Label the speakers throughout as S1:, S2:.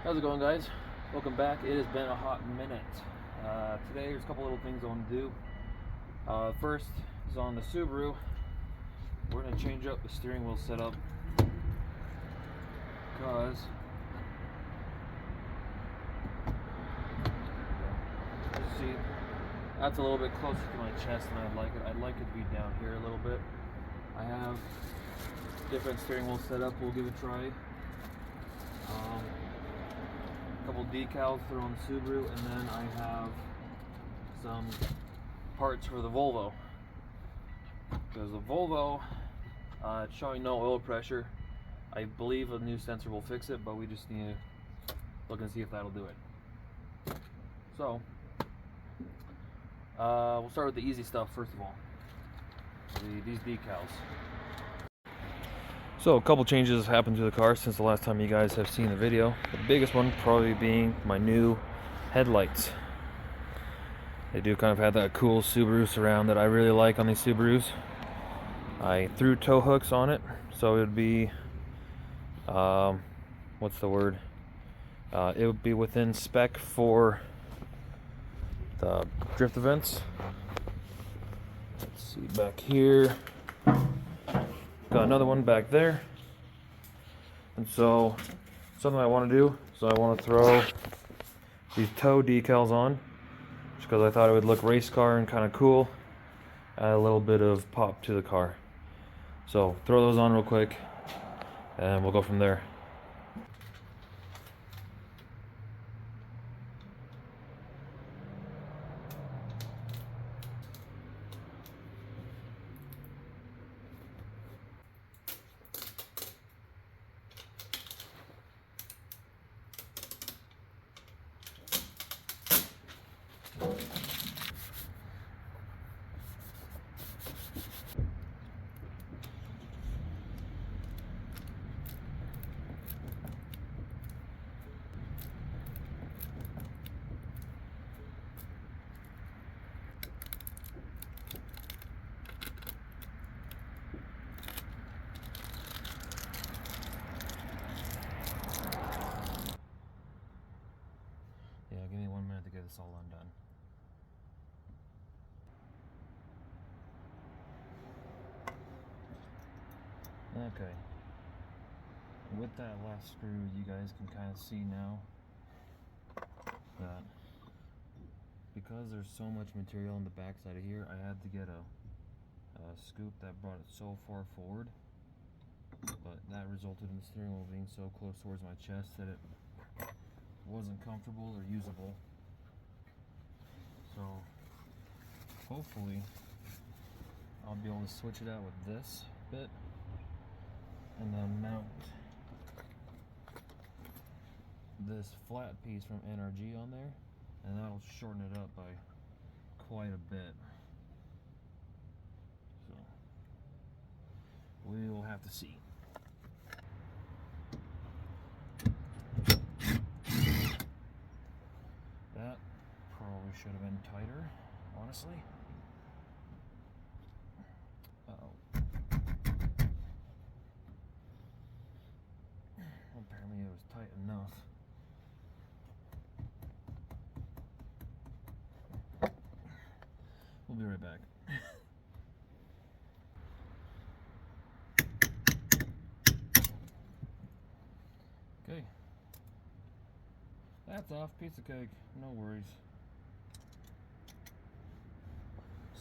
S1: How's it going, guys? Welcome back. It has been a hot minute. Today there's a couple little things I want to do. First is on the Subaru. We're going to change up the steering wheel setup because as you see, that's a little bit closer to my chest than I'd like it. I'd like it to be down here a little bit. I have different steering wheel setup. We'll give it a try. Couple decals thrown on the Subaru, and then I have some parts for the Volvo, because the Volvo it's showing no oil pressure. I believe a new sensor will fix it, but we just need to look and see if that'll do it. So we'll start with the easy stuff first of all. These decals. So a couple changes happened to the car since the last time you guys have seen the video. The biggest one probably being my new headlights. They do kind of have that cool Subaru surround that I really like on these Subarus. I threw tow hooks on it, so it would be, what's the word? It would be within spec for the drift events. Let's see back here. Got another one back there, and so something I want to do, so I want to throw these tow decals on just because I thought it would look race car and kind of cool, add a little bit of pop to the car. So throw those on real quick and we'll go from there. Yeah, give me 1 minute to get this all undone. Okay. With that last screw, you guys can kind of see now that because there's so much material on the back side of here, I had to get a scoop that brought it so far forward, but that resulted in the steering wheel being so close towards my chest that it wasn't comfortable or usable. So hopefully I'll be able to switch it out with this bit and then mount this flat piece from NRG on there, and that'll shorten it up by quite a bit. So we will have to see. That probably should have been tighter, honestly. Uh-oh. Apparently it was tight enough. We'll be right back. Okay. That's off. Piece of cake. No worries.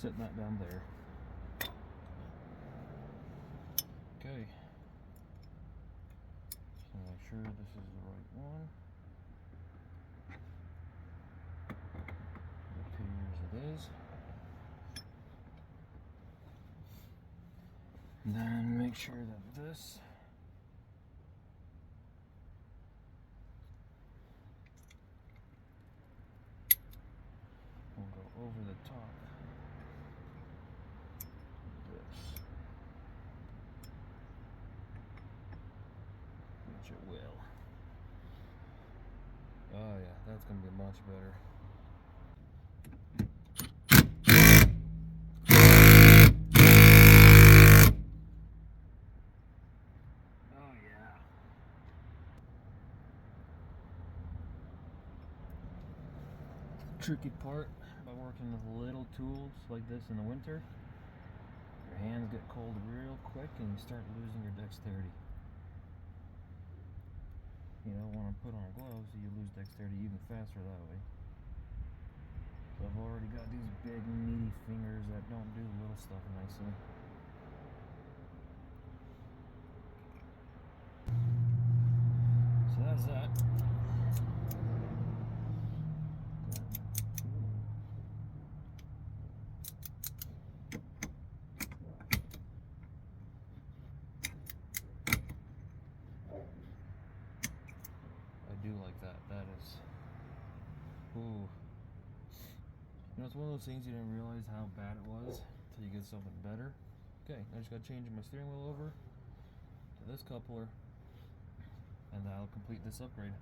S1: Setting that down there. Okay. So make sure this is the right one. It appears it is. And then make sure that this will go over the top of this, which it will. Oh yeah, that's going to be much better. tricky part by working with little tools like this in the winter. Your hands get cold real quick and you start losing your dexterity. You don't want to put on gloves so you lose dexterity even faster that way. So I've already got these big meaty fingers that don't do little stuff nicely. So that's that. I do like that. That is, ooh. You know, it's one of those things you didn't realize how bad it was until you get something better. Okay, I just got to change my steering wheel over to this coupler, and that'll complete this upgrade.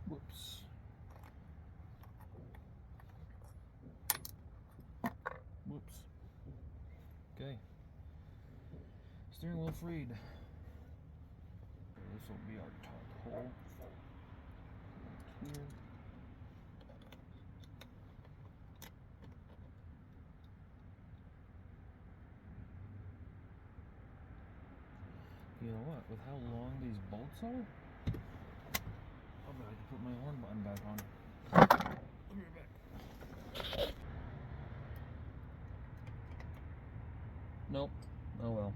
S1: Whoops. Whoops. Okay. Steering wheel freed. This will be our top hole. Here. You know what? With how long these bolts are, I'll be able to put my horn button back on. I'll be right back. Nope. Oh well.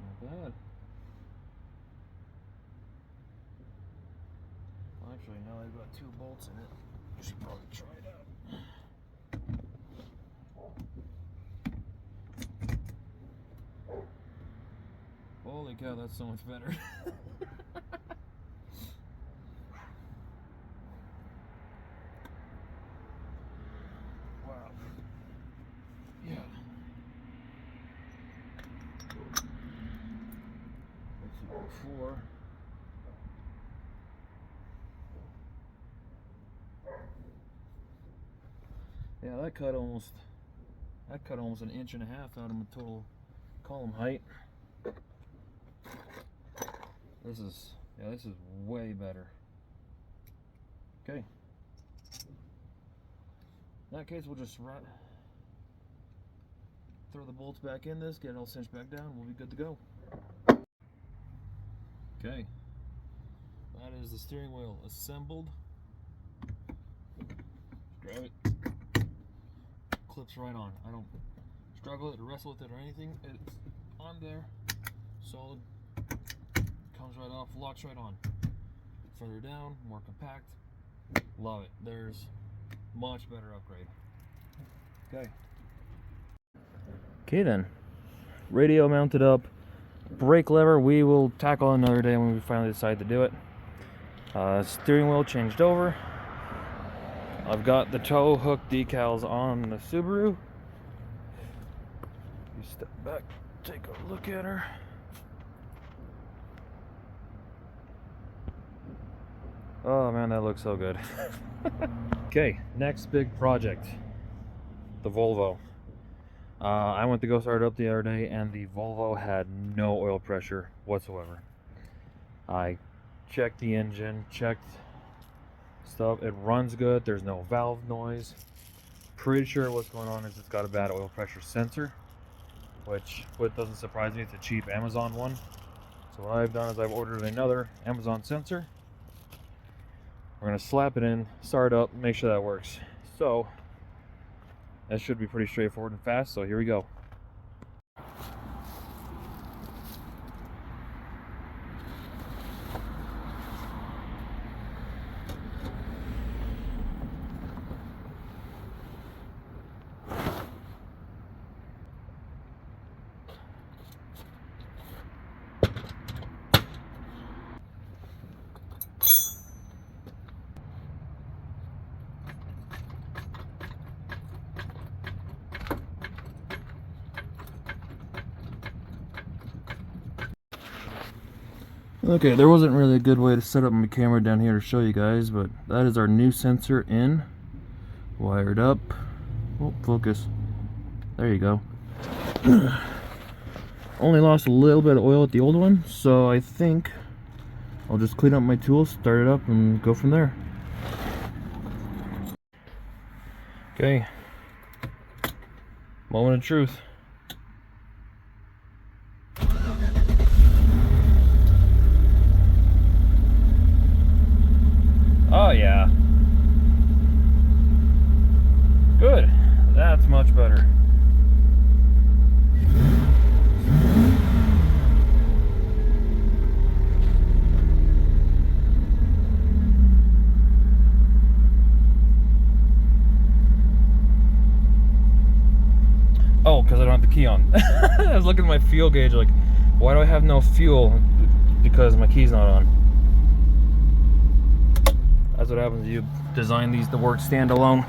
S1: Not bad. Well, actually, now I've got 2 bolts in it. I should probably try it out. Holy cow, that's so much better. Wow. Yeah. Let's see, before. Yeah, that cut almost an inch and a half out of my total column height. This is way better. Okay. In that case, we'll just throw the bolts back in this, get it all cinched back down, we'll be good to go. Okay. That is the steering wheel assembled. Grab it. Clips right on. I don't struggle with it or wrestle with it or anything. It's on there. Solid. Comes right off, locks right on. Further down, more compact. Love it. There's much better upgrade. Okay. Okay then. Radio mounted up. Brake lever we will tackle another day when we finally decide to do it. Steering wheel changed over. I've got the tow hook decals on the Subaru. You step back, take a look at her. Oh man, that looks so good. Okay, next big project, the Volvo. I went to go start it up the other day and the Volvo had no oil pressure whatsoever. I checked the engine, checked stuff, it runs good, there's no valve noise. Pretty sure what's going on is it's got a bad oil pressure sensor, which doesn't surprise me, it's a cheap Amazon one. So what I've done is I've ordered another Amazon sensor. We're going to slap it in, start it up, make sure that works. So that should be pretty straightforward and fast, so here we go. Okay, there wasn't really a good way to set up my camera down here to show you guys, but that is our new sensor in, wired up. Oh, focus. There you go. Only lost a little bit of oil at the old one, so I think I'll just clean up my tools, start it up, and go from there. Okay, moment of truth. Oh yeah. Good. That's much better. Oh, because I don't have the key on. I was looking at my fuel gauge like, why do I have no fuel? Because my key's not on. That's what happens when you design these to work standalone.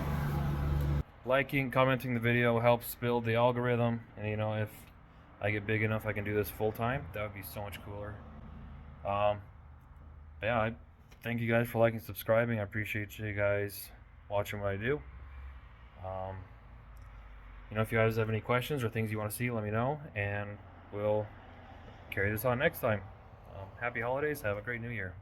S1: Liking, commenting the video helps build the algorithm, and you know, if I get big enough I can do this full time, that would be so much cooler. Yeah, I thank you guys for liking and subscribing. I appreciate you guys watching what I do. You know, if you guys have any questions or things you want to see, let me know, and we'll carry this on next time. Happy holidays. Have a great new year.